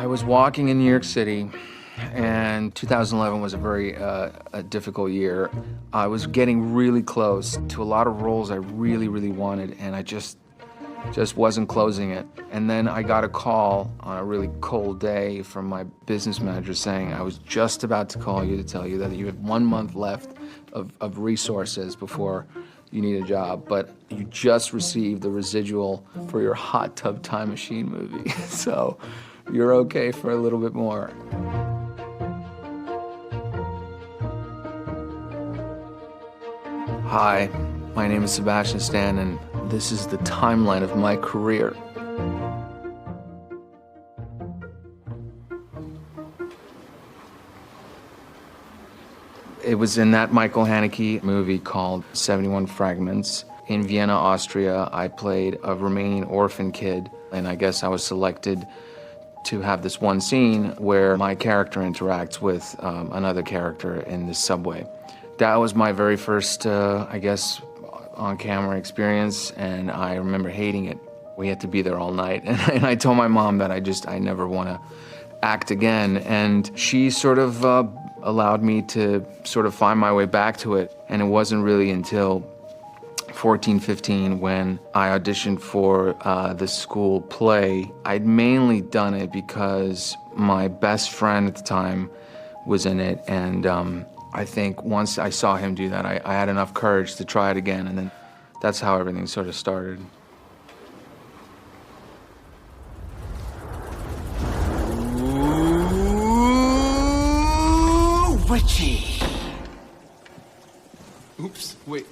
I was walking in New York City, and 2011 was a very difficult year. I was getting really close to a lot of roles I really, really wanted, and I just wasn't closing it. And then I got a call on a really cold day from my business manager saying, I was just about to call you to tell you that you have 1 month left of resources before you need a job, but you just received the residual for your Hot Tub Time Machine movie. So you're okay for a little bit more. Hi, my name is Sebastian Stan, and this is the timeline of my career. It was in that Michael Haneke movie called 71 Fragments. In Vienna, Austria, I played a Romanian orphan kid, and I guess I was selected to have this one scene where my character interacts with another character in the subway. That was my very first, I guess, on-camera experience, and I remember hating it. We had to be there all night, and I told my mom that I never want to act again, and she sort of allowed me to sort of find my way back to it, and it wasn't really until 14, 15 when I auditioned for the school play. I'd mainly done it because my best friend at the time was in it, and I think once I saw him do that, I had enough courage to try it again, and then that's how everything sort of started. Ooh, witchy. Oops, wait.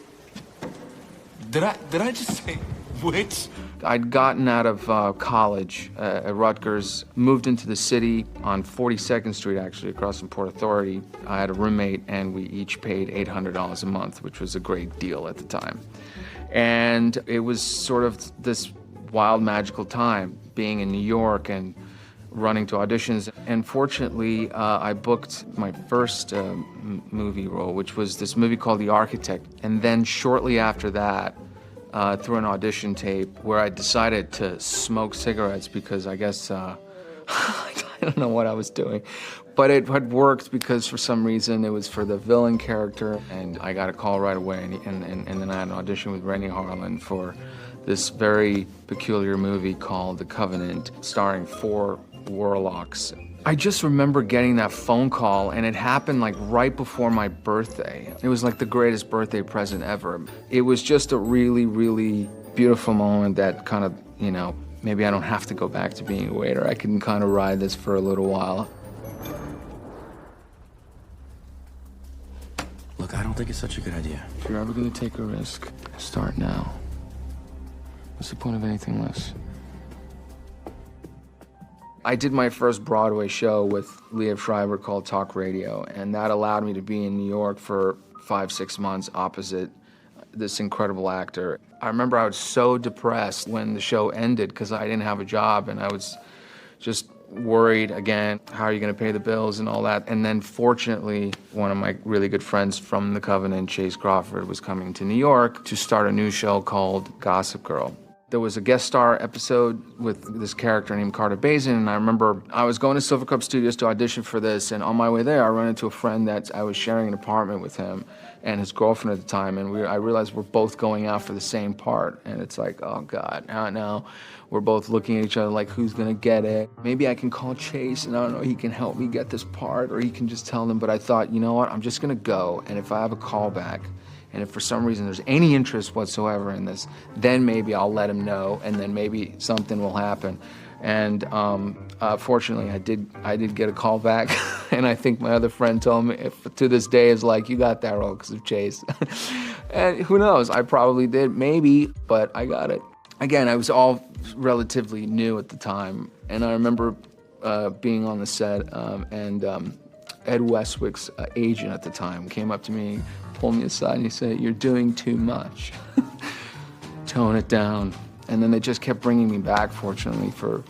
Did I just say witch? I'd gotten out of college at Rutgers, moved into the city on 42nd Street, actually, across from Port Authority. I had a roommate, and we each paid $800 a month, which was a great deal at the time. And it was sort of this wild, magical time, being in New York and running to auditions. And fortunately, I booked my first movie role, which was this movie called The Architect. And then shortly after that, through an audition tape where I decided to smoke cigarettes because I guess, I don't know what I was doing. But it had worked because for some reason it was for the villain character, and I got a call right away, and then I had an audition with Rennie Harlan for this very peculiar movie called The Covenant, starring 4 warlocks. I just remember getting that phone call, and it happened like right before my birthday. It was like the greatest birthday present ever. It was just a really, really beautiful moment that kind of, you know, maybe I don't have to go back to being a waiter. I can kind of ride this for a little while. Look, I don't think it's such a good idea. If you're ever gonna take a risk, start now. What's the point of anything less? I did my first Broadway show with Liev Schreiber called Talk Radio, and that allowed me to be in New York for 5, 6 months opposite this incredible actor. I remember I was so depressed when the show ended because I didn't have a job, and I was just worried again, how are you gonna pay the bills and all that? And then fortunately, one of my really good friends from The Covenant, Chase Crawford, was coming to New York to start a new show called Gossip Girl. There was a guest star episode with this character named Carter Bazin, and I remember I was going to Silver Cup Studios to audition for this, and on my way there, I ran into a friend that I was sharing an apartment with him and his girlfriend at the time, and I realized we're both going out for the same part, and it's like, oh God, now we're both looking at each other like, who's gonna get it? Maybe I can call Chase, and I don't know, he can help me get this part, or he can just tell them, but I thought, you know what, I'm just gonna go, and if I have a call back, and if for some reason there's any interest whatsoever in this, then maybe I'll let him know, and then maybe something will happen. And fortunately, I did get a call back, and I think my other friend told me, to this day, is like, you got that role because of Chase. And who knows, I probably did, maybe, but I got it. Again, I was all relatively new at the time, and I remember being on the set, and Ed Westwick's agent at the time came up to me, pulled me aside, and he said, "You're doing too much. Tone it down." And then they just kept bringing me back, fortunately, for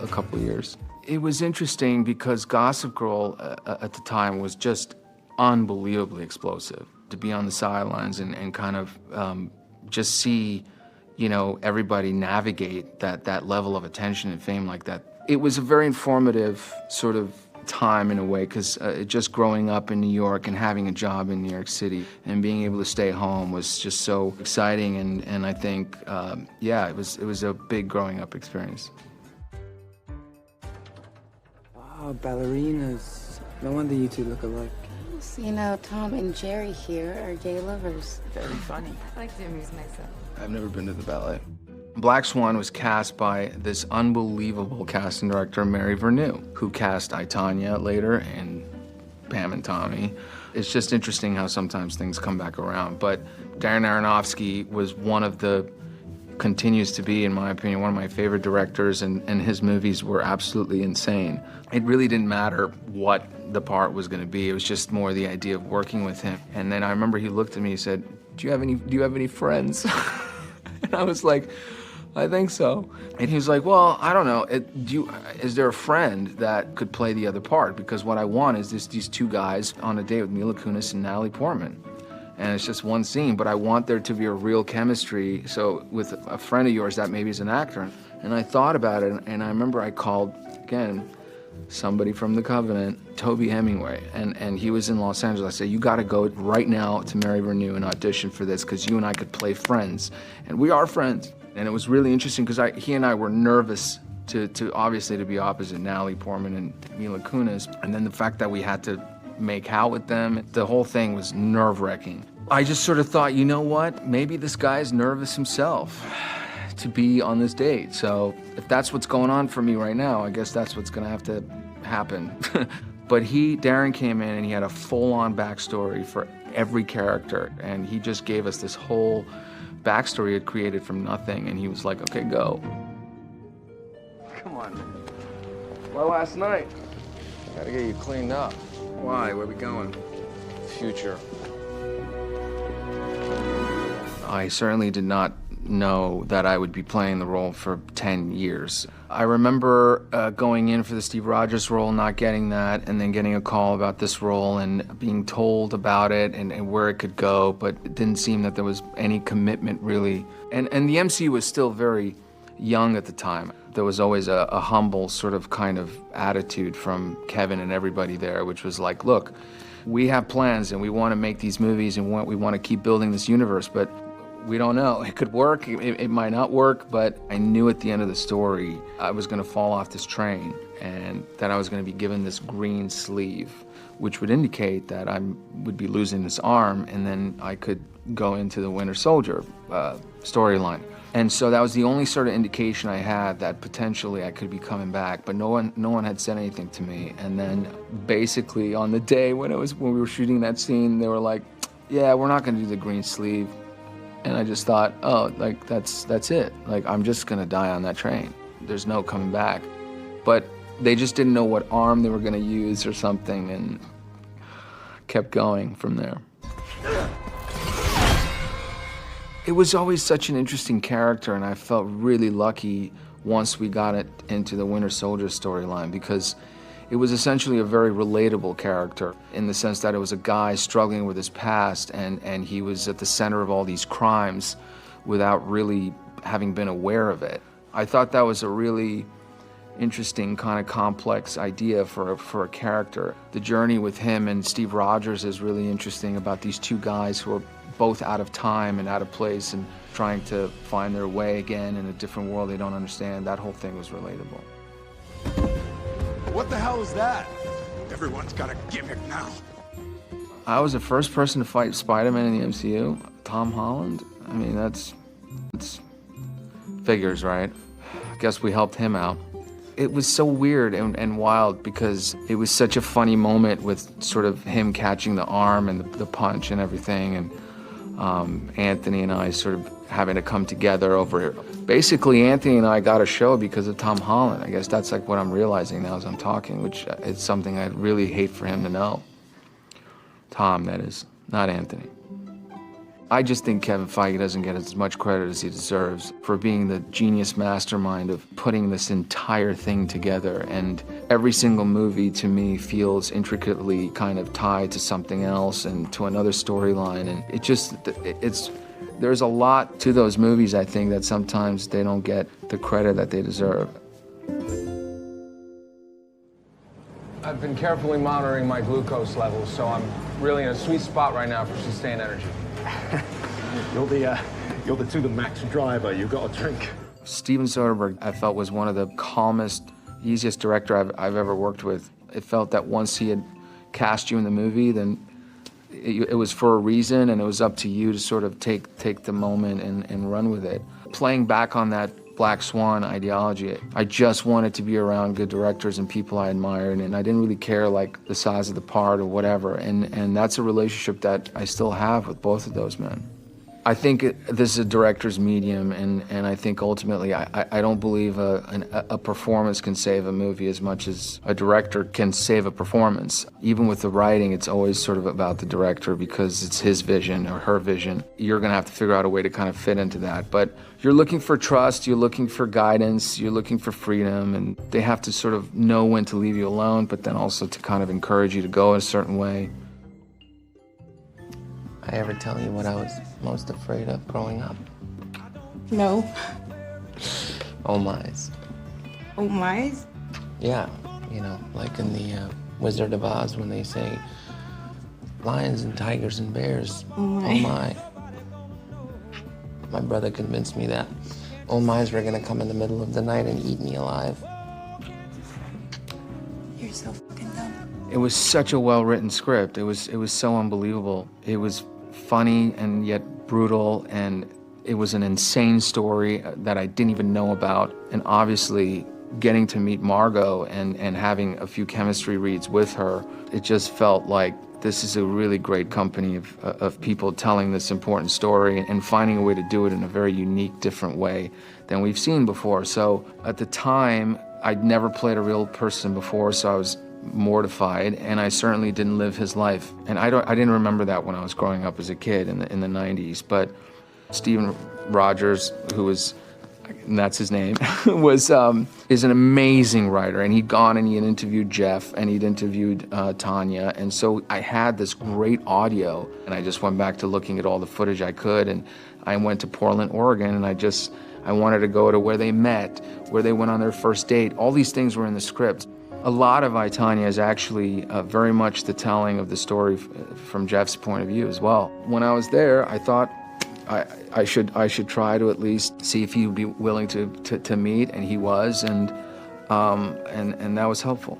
a couple of years. It was interesting because Gossip Girl at the time was just unbelievably explosive. To be on the sidelines and kind of just see, you know, everybody navigate that level of attention and fame like that It was a very informative sort of time in a way, because just growing up in New York and having a job in New York City and being able to stay home was just so exciting, and I think, yeah, it was a big growing up experience. Wow, ballerinas. No wonder you two look alike. So, you know, Tom and Jerry here are gay lovers. Very funny. I like to amuse myself. I've never been to the ballet. Black Swan was cast by this unbelievable casting director, Mary Vernew, who cast I, Tonya later and Pam and Tommy. It's just interesting how sometimes things come back around. But Darren Aronofsky was continues to be, in my opinion, one of my favorite directors, and his movies were absolutely insane. It really didn't matter what the part was going to be. It was just more the idea of working with him. And then I remember he looked at me, he said, do you have any friends? And I was like, I think so. And he was like, well, I don't know. Is there a friend that could play the other part? Because what I want is these two guys on a date with Mila Kunis and Natalie Portman. And it's just one scene, but I want there to be a real chemistry. So with a friend of yours that maybe is an actor. And I thought about it, and I remember I called, again, somebody from the Covenant, Toby Hemingway, and he was in Los Angeles. I said, you gotta go right now to Mary Vernew and audition for this, because you and I could play friends. And we are friends. And it was really interesting, because he and I were nervous to obviously to be opposite Natalie Portman and Mila Kunis. And then the fact that we had to make out with them, the whole thing was nerve-wracking. I just sort of thought, you know what? Maybe this guy is nervous himself to be on this date. So if that's what's going on for me right now, I guess that's what's gonna have to happen. But Darren came in and he had a full-on backstory for every character, and he just gave us this whole backstory he had created from nothing, and he was like, okay, go. Come on. Well, last night. Gotta get you cleaned up. Why? Where we going? Future. I certainly did not know that I would be playing the role for 10 years. I remember going in for the Steve Rogers role, not getting that, and then getting a call about this role and being told about it and where it could go, but it didn't seem that there was any commitment really. And the MC was still very young at the time. There was always a humble sort of kind of attitude from Kevin and everybody there, which was like, look, we have plans and we want to make these movies and we want to keep building this universe, but we don't know. It could work, it might not work, but I knew at the end of the story I was going to fall off this train and that I was going to be given this green sleeve, which would indicate that I would be losing this arm, and then I could go into the Winter Soldier storyline. And so that was the only sort of indication I had that potentially I could be coming back, but no one had said anything to me. And then basically on the day when we were shooting that scene, they were like, yeah, we're not going to do the green sleeve. And I just thought, oh, like, that's it. Like, I'm just gonna die on that train. There's no coming back. But they just didn't know what arm they were gonna use or something, and kept going from there. It was always such an interesting character, and I felt really lucky once we got it into the Winter Soldier storyline, because it was essentially a very relatable character in the sense that it was a guy struggling with his past, and he was at the center of all these crimes without really having been aware of it. I thought that was a really interesting kind of complex idea for a character. The journey with him and Steve Rogers is really interesting, about these two guys who are both out of time and out of place and trying to find their way again in a different world they don't understand. That whole thing was relatable. What the hell is that? Everyone's got a gimmick now. I was the first person to fight Spider-Man in the MCU. Tom Holland? I mean, that's figures, right? I guess we helped him out. It was so weird and wild because it was such a funny moment with sort of him catching the arm and the punch and everything, and Anthony and I sort of having to come together over it. Basically, Anthony and I got a show because of Tom Holland. I guess that's like what I'm realizing now as I'm talking, which is something I'd really hate for him to know. Tom, that is, not Anthony. I just think Kevin Feige doesn't get as much credit as he deserves for being the genius mastermind of putting this entire thing together. And every single movie, to me, feels intricately kind of tied to something else and to another storyline. And there's a lot to those movies, I think, that sometimes they don't get the credit that they deserve. I've been carefully monitoring my glucose levels, so I'm really in a sweet spot right now for sustained energy. You're the to the max driver. You got a drink. Steven Soderbergh, I felt, was one of the calmest, easiest director I've ever worked with. It felt that once he had cast you in the movie, then it was for a reason, and it was up to you to sort of take the moment and run with it. Playing back on that Black Swan ideology, I just wanted to be around good directors and people I admired, and I didn't really care like the size of the part or whatever, and that's a relationship that I still have with both of those men. I think this is a director's medium, and I think ultimately I don't believe a performance can save a movie as much as a director can save a performance. Even with the writing, it's always sort of about the director because it's his vision or her vision. You're gonna have to figure out a way to kind of fit into that. But you're looking for trust, you're looking for guidance, you're looking for freedom, and they have to sort of know when to leave you alone, but then also to kind of encourage you to go a certain way. I ever tell you what I was most afraid of growing up? No. Oh my's. Oh, my's? Yeah, you know, like in the Wizard of Oz when they say lions and tigers and bears. Oh my. Oh my. My brother convinced me that oh my's were gonna come in the middle of the night and eat me alive. You're so fucking dumb. It was such a well-written script. It was so unbelievable. It was funny and yet brutal, and it was an insane story that I didn't even know about. And obviously, getting to meet Margot and having a few chemistry reads with her, it just felt like this is a really great company of people telling this important story and finding a way to do it in a very unique, different way than we've seen before. So at the time, I'd never played a real person before, so I was mortified, and I certainly didn't live his life. And I didn't remember that when I was growing up as a kid in the 90s. But Stephen Rogers, who was, and that's his name, is an amazing writer. And he'd gone and he had interviewed Jeff and he'd interviewed Tanya. And so I had this great audio, and I just went back to looking at all the footage I could. And I went to Portland, Oregon, and I wanted to go to where they met, where they went on their first date. All these things were in the script. A lot of I, Tanya is actually very much the telling of the story from Jeff's point of view as well. When I was there, I thought I should try to at least see if he would be willing to meet, and he was, and that was helpful.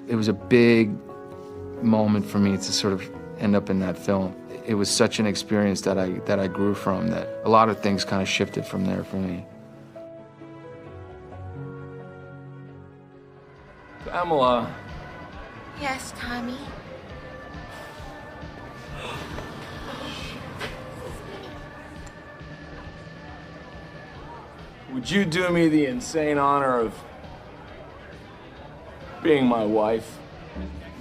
It was a big moment for me to sort of end up in that film. It was such an experience that I grew from, that a lot of things kind of shifted from there for me. Pamela. Yes, Tommy. Would you do me the insane honor of being my wife?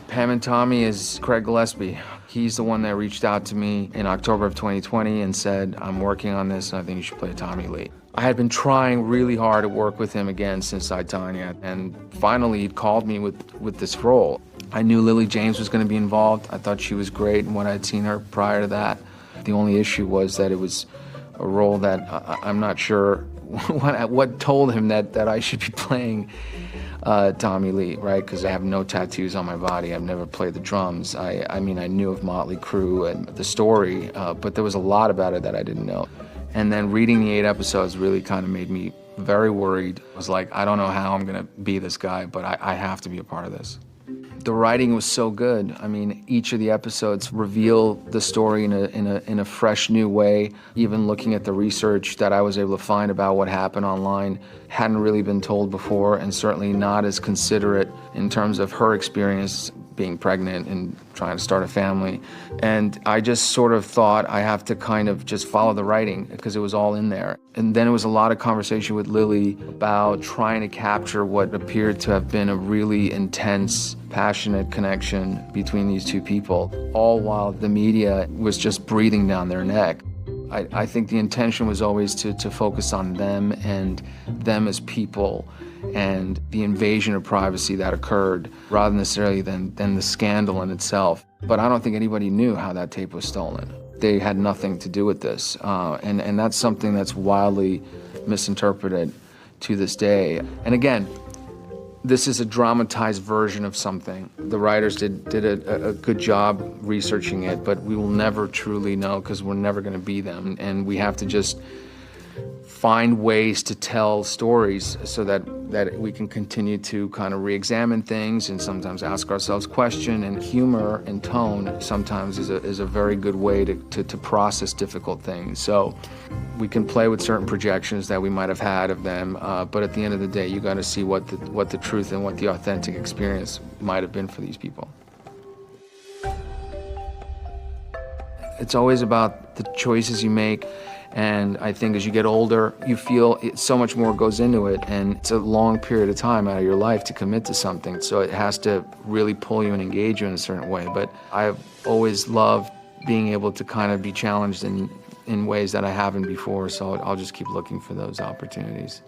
Pam Tommy is Craig Gillespie. He's the one that reached out to me in October of 2020 and said, I'm working on this and I think you should play Tommy Lee. I had been trying really hard to work with him again since I, Tanya, and finally he called me with this role. I knew Lily James was going to be involved. I thought she was great and when I'd seen her prior to that. The only issue was that it was a role that I'm not sure what told him that I should be playing Tommy Lee, right? Because I have no tattoos on my body. I've never played the drums. I mean, I knew of Motley Crue and the story, but there was a lot about it that I didn't know. And then reading the 8 episodes really kind of made me very worried. I was like, I don't know how I'm gonna be this guy, but I have to be a part of this. The writing was so good. I mean, each of the episodes reveal the story in a fresh new way. Even looking at the research that I was able to find about what happened online hadn't really been told before, and certainly not as considerate in terms of her experience being pregnant and trying to start a family. And I just sort of thought I have to kind of just follow the writing because it was all in there. And then it was a lot of conversation with Lily about trying to capture what appeared to have been a really intense, passionate connection between these two people, all while the media was just breathing down their neck. I think the intention was always to focus on them and them as people and the invasion of privacy that occurred rather necessarily than the scandal in itself. But I don't think anybody knew how that tape was stolen. They had nothing to do with this. And that's something that's wildly misinterpreted to this day. And again, this is a dramatized version of something. The writers did a good job researching it, but we will never truly know because we're never going to be them. And we have to just find ways to tell stories so that we can continue to kind of re-examine things and sometimes ask ourselves questions. And humor and tone sometimes is a very good way to process difficult things. So we can play with certain projections that we might have had of them, but at the end of the day, you got to see what the truth and what the authentic experience might have been for these people. It's always about the choices you make. And I think as you get older, you feel so much more goes into it, and it's a long period of time out of your life to commit to something. So it has to really pull you and engage you in a certain way. But I've always loved being able to kind of be challenged in ways that I haven't before. So I'll just keep looking for those opportunities.